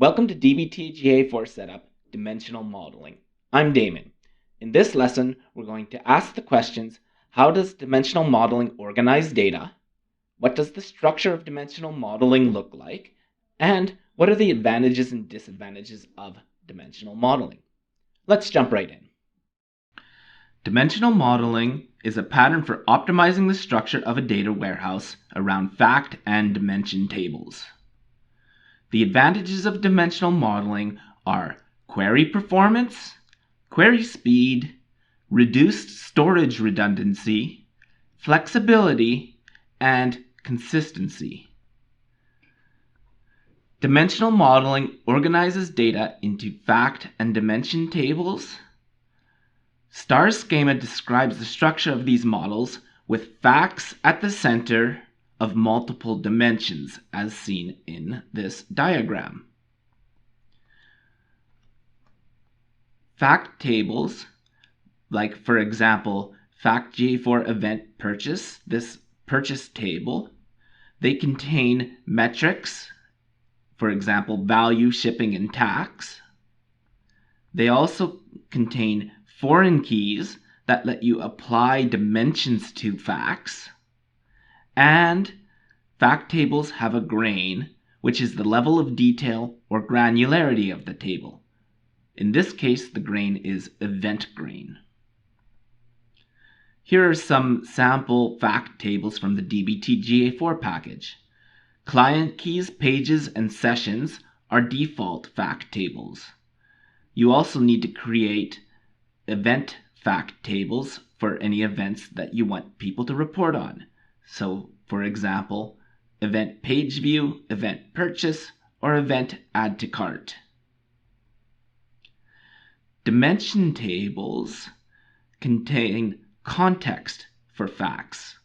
Welcome to DBTGA4 Setup Dimensional Modeling. I'm Damon. In this lesson, we're going to ask the questions, how does dimensional modeling organize data? What does the structure of dimensional modeling look like? And what are the advantages and disadvantages of dimensional modeling? Let's jump right in. Dimensional modeling is a pattern for optimizing the structure of a data warehouse around fact and dimension tables. The advantages of dimensional modeling are query performance, query speed, reduced storage redundancy, flexibility, and consistency. Dimensional modeling organizes data into fact and dimension tables. Star schema describes the structure of these models with facts at the center of multiple dimensions, as seen in this diagram. Fact tables, like for example, FactGA4 event purchase, this purchase table, they contain metrics, for example, value, shipping, and tax. They also contain foreign keys that let you apply dimensions to facts. And fact tables have a grain, which is the level of detail or granularity of the table. In this case, the grain is event grain. Here are some sample fact tables from the DBTGA4 package. Client keys, pages, and sessions are default fact tables. You also need to create event fact tables for any events that you want people to report on. So, for example, event page view, event purchase, or event add to cart. Dimension tables contain context for facts,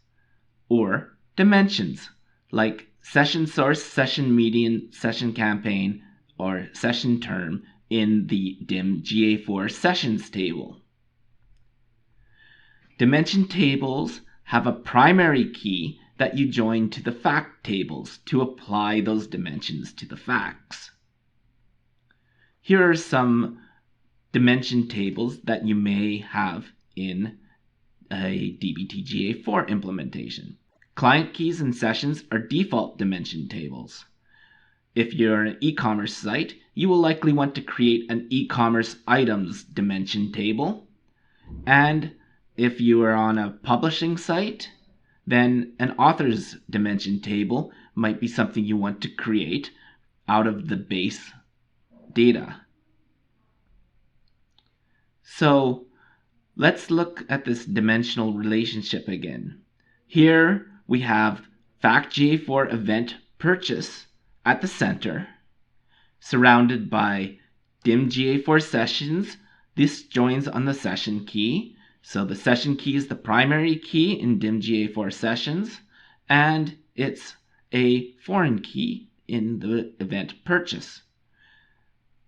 or dimensions like session source, session median, session campaign, or session term in the DIM-GA4 sessions table. Dimension tables have a primary key that you join to the fact tables to apply those dimensions to the facts. Here are some dimension tables that you may have in a DBTGA4 implementation. Client keys and sessions are default dimension tables. If you're an e-commerce site, you will likely want to create an e-commerce items dimension table. And if you are on a publishing site, then an author's dimension table might be something you want to create out of the base data. So let's look at this dimensional relationship again. Here we have FactGA4 event purchase at the center, surrounded by DIM-GA4 sessions. This joins on the session key. So the session key is the primary key in DIM-GA4 sessions, and it's a foreign key in the event purchase.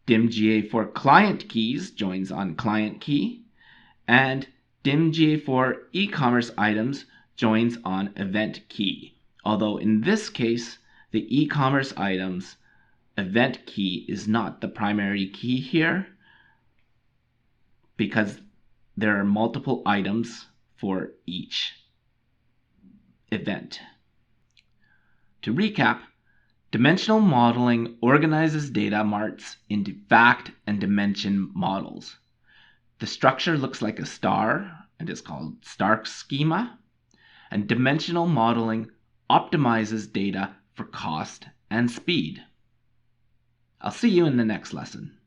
DIM-GA4 client keys joins on client key, and DIM-GA4 e-commerce items joins on event key. Although in this case, the e-commerce items event key is not the primary key here, because there are multiple items for each event. To recap, dimensional modeling organizes data marts into fact and dimension models. The structure looks like a star and is called star schema, and dimensional modeling optimizes data for cost and speed. I'll see you in the next lesson.